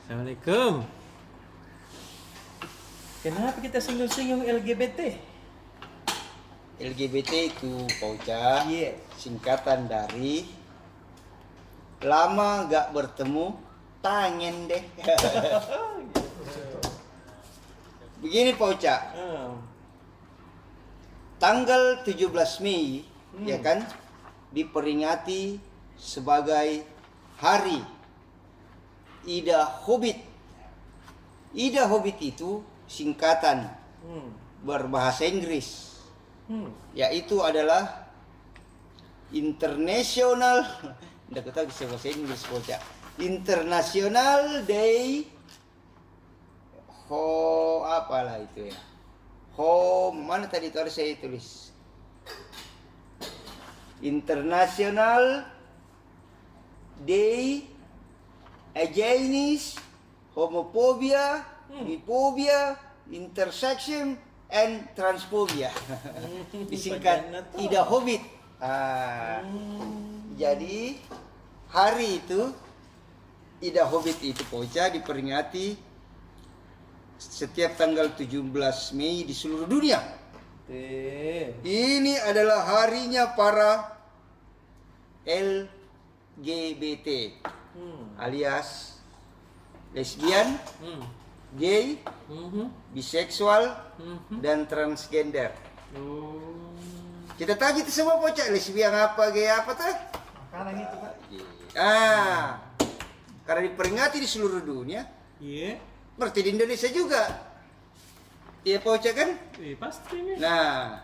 Assalamualaikum. Kenapa kita singgung-singgung LGBT? LGBT itu Pauca, Iya. singkatan dari lama gak bertemu, tangen deh. Begini Pauca, tanggal 17 Mei ya kan diperingati sebagai Hari Ida Hobbit. Ida Hobbit itu singkatan berbahasa Inggris, yaitu adalah International, tidak tahu bisa bahasa Inggris Pauca, International Day apalah itu ya, mana tadi itu harus saya tulis, International Day Against Homophobia, Biphobia, Intersection, and Transphobia. Disingkat Ida Hobbit. Jadi hari itu Ida Hobbit itu Pauca diperingati setiap tanggal 17 Mei di seluruh dunia. Ini adalah harinya para LGBT alias lesbian, gay, biseksual, dan transgender. Kita tahu itu semua Pauca, lesbian apa, gay apa tuh? Makanan itu Pak. Karena diperingati di seluruh dunia, Iya. berarti di Indonesia juga. Iya Pauca kan? Pasti nih. Nah,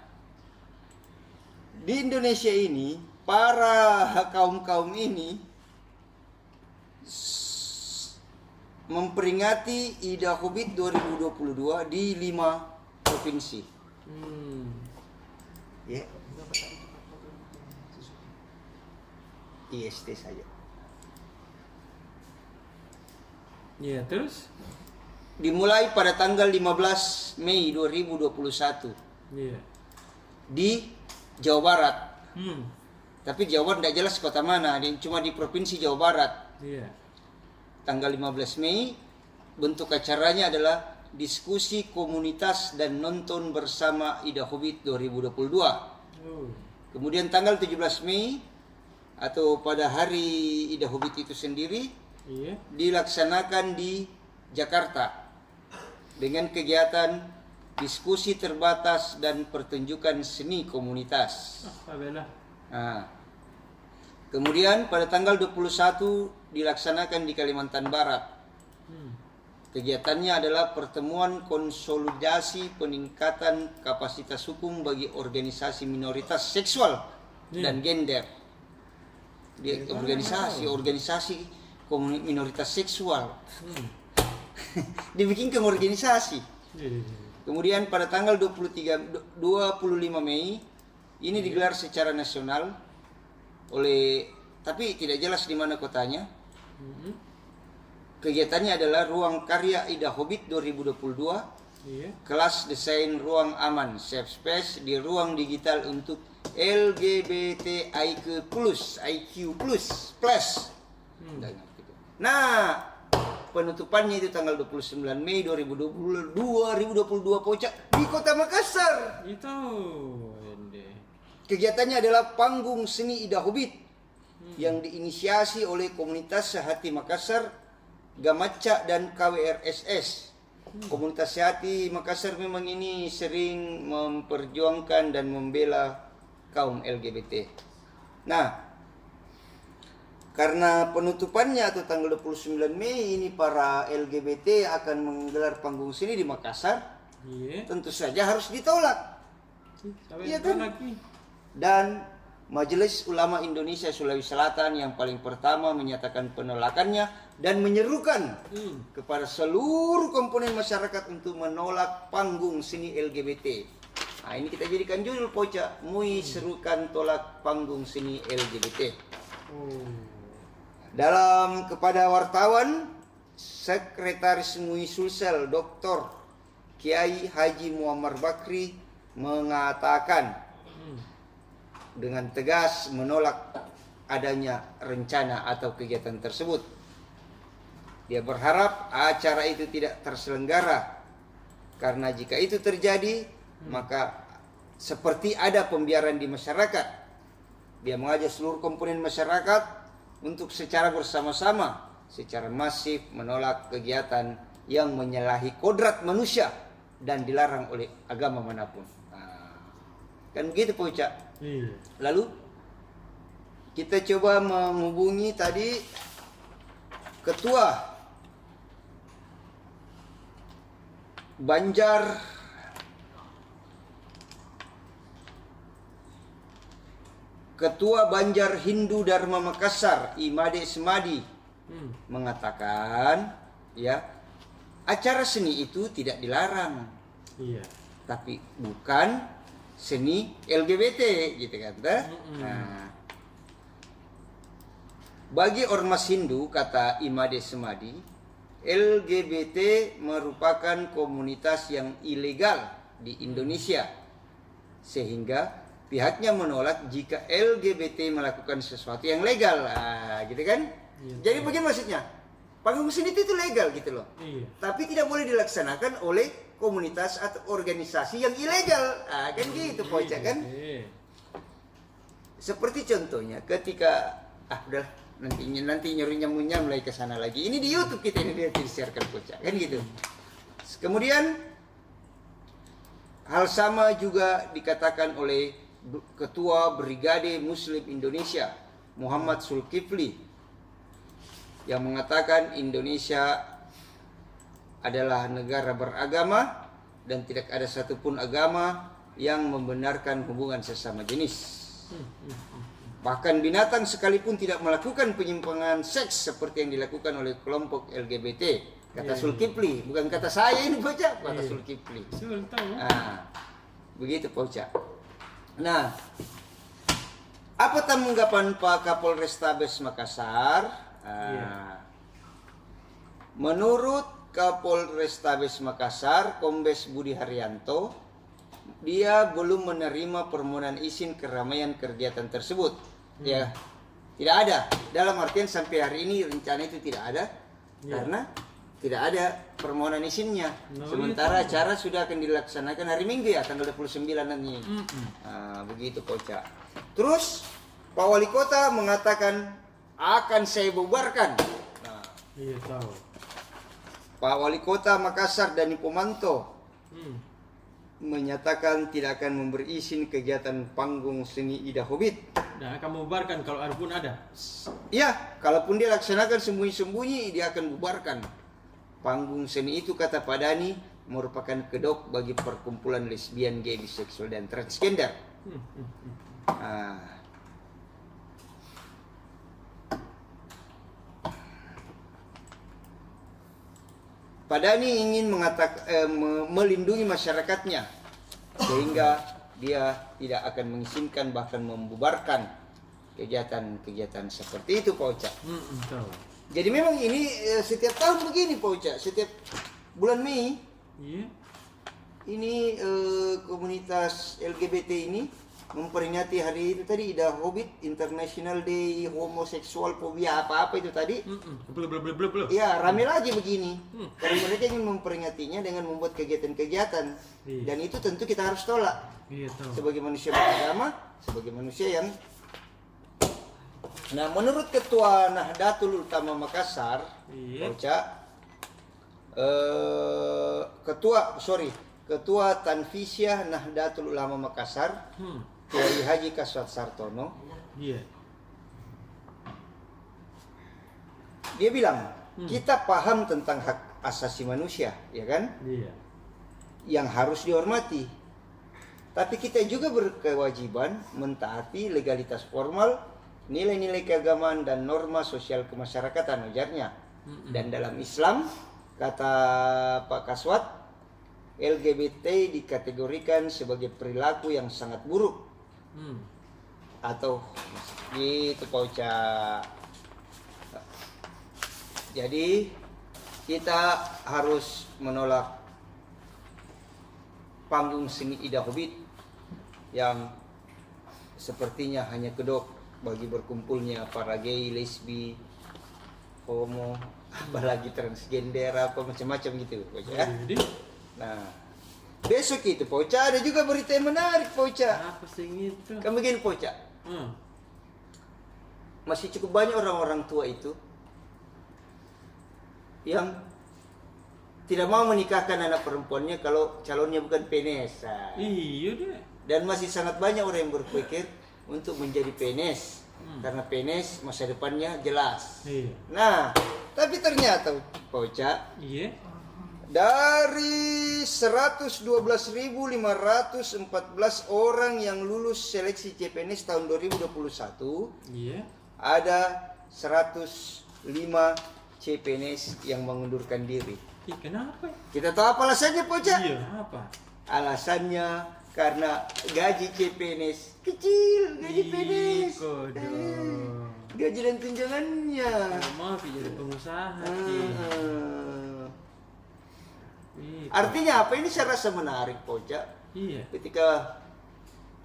di Indonesia ini para kaum-kaum ini memperingati Ida Hobbit 2022 di 5 provinsi. Ya. IST saja. Iya, terus? Dimulai pada tanggal 15 Mei 2021 Iya. di Jawa Barat. Tapi Jawa Barat tidak jelas kota mana, cuma di provinsi Jawa Barat. Iya. Tanggal 15 Mei, bentuk acaranya adalah diskusi komunitas dan nonton bersama Ida Hobbit 2022. Kemudian tanggal 17 Mei atau pada hari Ida Hobbit itu sendiri dilaksanakan di Jakarta dengan kegiatan diskusi terbatas dan pertunjukan seni komunitas. Kemudian pada tanggal 21 dilaksanakan di Kalimantan Barat. Kegiatannya adalah pertemuan konsolidasi peningkatan kapasitas hukum bagi organisasi minoritas seksual dan gender. Di organisasi minoritas seksual. Dibikinkan organisasi. Kemudian pada tanggal 25 Mei ini digelar secara nasional tapi tidak jelas di mana kotanya. Kegiatannya adalah Ruang Karya Ida Hobbit 2022. Kelas desain ruang aman safe space di ruang digital untuk LGBTIQ+. Nah, penutupannya itu tanggal 29 Mei 2022 Pauca di Kota Makassar. Itu. Kegiatannya adalah panggung seni Ida Hobbit yang diinisiasi oleh komunitas Sehati Makassar, Gamaca, dan KWRSS. Komunitas Sehati Makassar memang ini sering memperjuangkan dan membela kaum LGBT. Nah, karena penutupannya atau tanggal 29 Mei ini para LGBT akan menggelar panggung seni di Makassar, tentu saja harus ditolak. Iya kan? Dan Majelis Ulama Indonesia Sulawesi Selatan yang paling pertama menyatakan penolakannya dan menyerukan kepada seluruh komponen masyarakat untuk menolak panggung seni LGBT. Nah, ini kita jadikan judul Pauca, MUI serukan tolak panggung seni LGBT. Kepada wartawan, Sekretaris MUI Sulsel Dr. Kiai Haji Muammar Bakri mengatakan dengan tegas menolak adanya rencana atau kegiatan tersebut. Dia berharap acara itu tidak terselenggara karena jika itu terjadi maka seperti ada pembiaran di masyarakat. Dia mengajak seluruh komponen masyarakat untuk secara bersama-sama, secara masif menolak kegiatan yang menyalahi kodrat manusia dan dilarang oleh agama manapun. Kan begitu Pak Uca. Lalu kita coba menghubungi tadi Ketua Banjar Hindu Dharma Makassar, Imade Semadi, mengatakan, ya, acara seni itu tidak dilarang, tapi bukan seni LGBT, gitu kan? Nah, bagi ormas Hindu, kata Imade Semadi, LGBT merupakan komunitas yang ilegal di Indonesia, sehingga pihaknya menolak jika LGBT melakukan sesuatu yang legal, gitu kan? Jadi bagaimana maksudnya? Panggung seni itu legal gitu loh. Tapi tidak boleh dilaksanakan oleh komunitas atau organisasi yang ilegal, kan gitu Pak Ocha kan? Seperti contohnya ketika udahlah nanti nyuruhnya mulai ke sana lagi. Ini di YouTube kita ini dia di-sharekan Pak Ocha kan gitu. Kemudian hal sama juga dikatakan oleh Ketua Brigade Muslim Indonesia Muhammad Zulkifli yang mengatakan Indonesia adalah negara beragama dan tidak ada satupun agama yang membenarkan hubungan sesama jenis. Bahkan binatang sekalipun tidak melakukan penyimpangan seks seperti yang dilakukan oleh kelompok LGBT. Kata Zulkifli, bukan kata saya ini Pak Ocha, kata Zulkifli. Begitu Pak Ocha. Nah, apa tanggapan Pak Kapolrestabes Makassar? Menurut Kapolrestabes Makassar, Kombes Budi Haryanto, dia belum menerima permohonan izin keramaian kegiatan tersebut. Ya, tidak ada. Dalam artian sampai hari ini rencana itu tidak ada karena tidak ada permohonan izinnya. Sementara acara sudah akan dilaksanakan hari Minggu ya, tanggal 29 nanti. Begitu Pak Ocha. Terus Pak Wali Kota mengatakan akan saya bubarkan. Tahu. Pak Wali Kota Makassar Dani Pomanto menyatakan tidak akan memberi izin kegiatan panggung seni Ida Hobbit. Nah, akan membubarkan kalau ada pun ada. Iya, kalaupun dia laksanakan sembunyi-sembunyi, dia akan bubarkan. Panggung seni itu, kata Pak Dani, merupakan kedok bagi perkumpulan lesbian, gay, biseksual, dan transgender. Pak Dani ingin melindungi masyarakatnya sehingga dia tidak akan mengizinkan bahkan membubarkan kegiatan-kegiatan seperti itu Pak Ocha. Jadi memang ini setiap tahun begini Pak Ocha, setiap bulan Mei ini komunitas LGBT ini memperingati hari itu tadi Ida Hobbit, International Day Homoseksual Phobia apa-apa itu tadi. Ya, rame lagi begini. Karena mereka ingin memperingatinya dengan membuat kegiatan-kegiatan. Dan itu tentu kita harus tolak. Sebagai manusia beragama, sebagai manusia yang... Nah, menurut Ketua Nahdlatul Ulama Makassar, Ketua Tanfisiah Nahdlatul Ulama Makassar, Kiai Haji Kaswat Sartono, dia bilang, kita paham tentang hak asasi manusia, ya kan? Yang harus dihormati. Tapi kita juga berkewajiban mentaati legalitas formal, nilai-nilai keagamaan dan norma sosial kemasyarakatan, ujarnya. Dan dalam Islam, kata Pak Kaswat, LGBT dikategorikan sebagai perilaku yang sangat buruk. Atau gitu Pak Ocha. Jadi kita harus menolak panggung seni Ida Hobbit yang sepertinya hanya kedok bagi berkumpulnya para gay, lesbi, homo, apalagi transgender apa macam-macam gitu Pak Ocha. Jadi, Nah, besok itu Pak Ocha ada juga berita yang menarik Pak Ocha. apa sih itu? Kan begini Pak Ocha, masih cukup banyak orang-orang tua itu yang tidak mau menikahkan anak perempuannya kalau calonnya bukan PNS. Iya deh. Dan masih sangat banyak orang yang berpikir untuk menjadi PNS karena PNS masa depannya jelas. Iya. Nah, tapi ternyata Pak Ocha, Iya. dari 112.514 orang yang lulus seleksi CPNS tahun 2021, Iya. ada 105 CPNS yang mengundurkan diri. Ih, kenapa? Kita tahu apa alasannya, Pak Ocha? Iya, apa? Alasannya karena gaji CPNS kecil, gaji PNS. Kodok. Gaji dan tunjangannya. Maaf, jadi pengusaha. Artinya apa? Ini saya rasa menarik, Pak Ocha. Iya. Ketika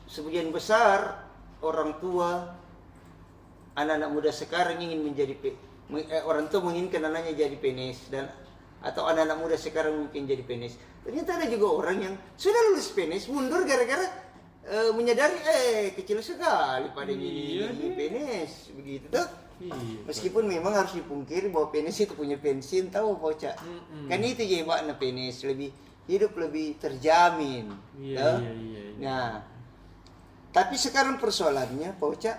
sebagian besar orang tua, anak-anak muda sekarang ingin menjadi orang tua menginginkan anaknya jadi PNS dan atau anak-anak muda sekarang mungkin jadi PNS. Ternyata ada juga orang yang sudah lulus PNS mundur gara-gara menyadari kecil sekali pada ini PNS begitu tuh. Iya. Meskipun memang harus dipungkiri bahwa PNS itu punya pensiun, tahu Pak Ocha? Kan itu ya makna PNS, lebih hidup lebih terjamin. Iya. Nah, tapi sekarang persoalannya Pak Ocha,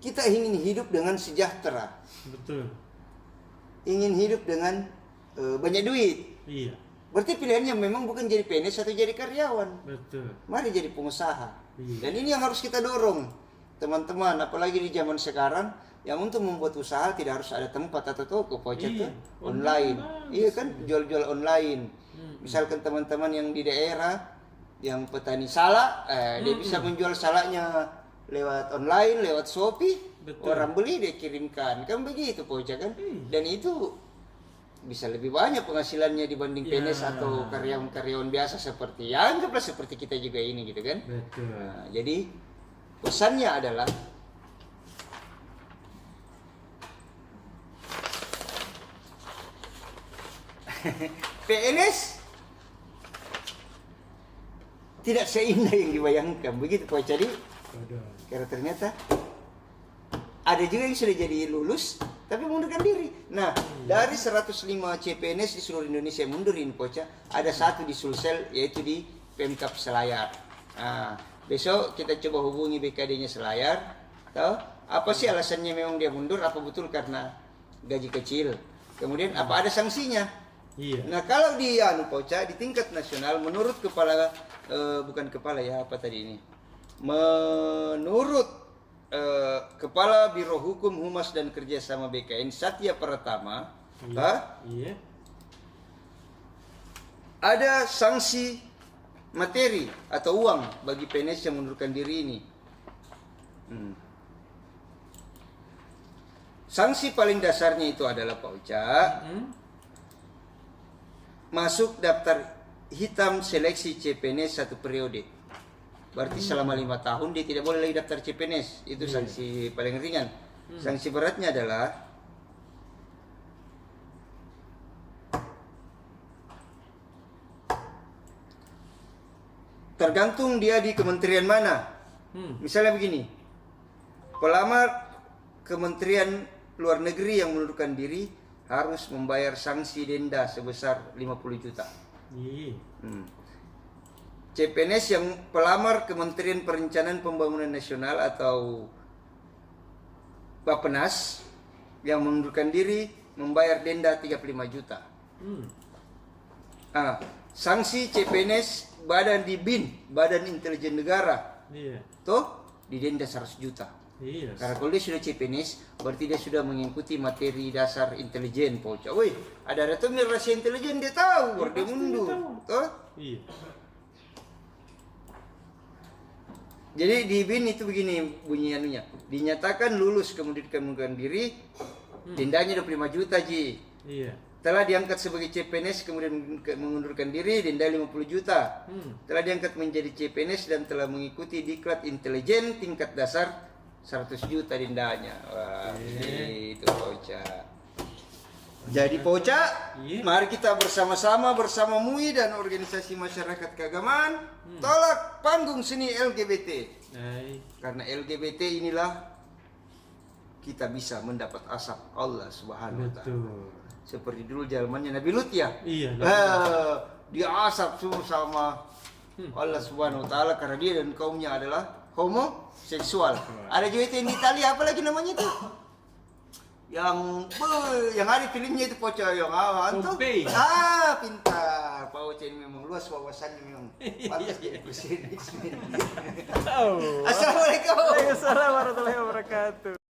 kita ingin hidup dengan sejahtera. Betul. Ingin hidup dengan banyak duit. Iya. Berarti pilihannya memang bukan jadi PNS atau jadi karyawan. Betul. Mari jadi pengusaha. Iya. Dan ini yang harus kita dorong, teman-teman. Apalagi di zaman sekarang, yang untuk membuat usaha tidak harus ada tempat atau toko, Pak Ocha, tuh online. Iya kan, jual-jual online. Misalkan teman-teman yang di daerah, yang petani salak, dia bisa menjual salaknya lewat online, lewat Shopee. Betul. Orang beli dia kirimkan, kan begitu Pak Ocha kan? Dan itu bisa lebih banyak penghasilannya dibanding PNS atau karyawan-karyawan biasa seperti anggaplah seperti kita juga ini gitu kan. Betul. Nah, jadi pesannya adalah PNS tidak seindah yang dibayangkan begitu Pak Ocha. Karena ternyata ada juga yang sudah jadi lulus tapi mengundurkan diri. Nah, dari 105 CPNS di seluruh Indonesia yang mundurin Pak Ocha, ada satu di Sulsel yaitu di Pemkab Selayar. Nah, besok kita coba hubungi BKD-nya Selayar. Tahu apa sih alasannya memang dia mundur? Apa betul karena gaji kecil? Kemudian apa ada sanksinya? Iya. Nah, kalau di Pak Ocha di tingkat nasional menurut kepala bukan kepala ya, apa tadi ini? Menurut Kepala Biro Hukum, Humas dan Kerjasama BKN Satya Pratama, Iya. ada sanksi materi atau uang bagi PNS yang mengundurkan diri ini. Sanksi paling dasarnya itu adalah Pak Ocha, masuk daftar hitam seleksi CPNS satu periode. Berarti selama 5 tahun dia tidak boleh lagi daftar CPNS. Itu sanksi paling ringan. Sanksi beratnya adalah tergantung dia di kementerian mana. Misalnya begini, pelamar Kementerian Luar Negeri yang mengundurkan diri harus membayar sanksi denda sebesar 50 juta. CPNS yang pelamar Kementerian Perencanaan Pembangunan Nasional atau Bappenas yang mengundurkan diri membayar denda 35 juta. Sanksi CPNS badan di BIN, Badan Intelijen Negara, tuh didenda 100 juta. Karena kalau dia sudah CPNS, berarti dia sudah mengikuti materi dasar intelijen, Pak Ocha. Woi, ada tuh rahasia intelijen dia tahu, baru dia mundur, tuh. Jadi di BIN itu begini bunyi anunya. Dinyatakan lulus kemudian mengundurkan diri, dendanya 25 juta, Ji. Telah diangkat sebagai CPNS kemudian mengundurkan diri, denda 50 juta. Telah diangkat menjadi CPNS dan telah mengikuti diklat intelijen tingkat dasar 100 juta dendanya. Wah, itu Pak Ocha. Jadi Poca, Iya. mari kita bersama-sama bersama MUI dan organisasi masyarakat keagamaan tolak panggung seni LGBT. Karena LGBT inilah kita bisa mendapat asap Allah Subhanahu wa taala. Betul. Seperti dulu zamannya Nabi Lut ya. Iya. Dia asap semua sama Allah Subhanahu wa taala karena dia dan kaumnya adalah homoseksual. Ada juga itu yang di Italia apa lagi namanya itu? Yang ada filmnya itu Poca yang tuh. Pompei. Pintar. Pak Oce ini memang luas wawasannya memang. Pantas jadi presiden. Oh. Assalamualaikum. Waalaikumsalam warahmatullahi wabarakatuh.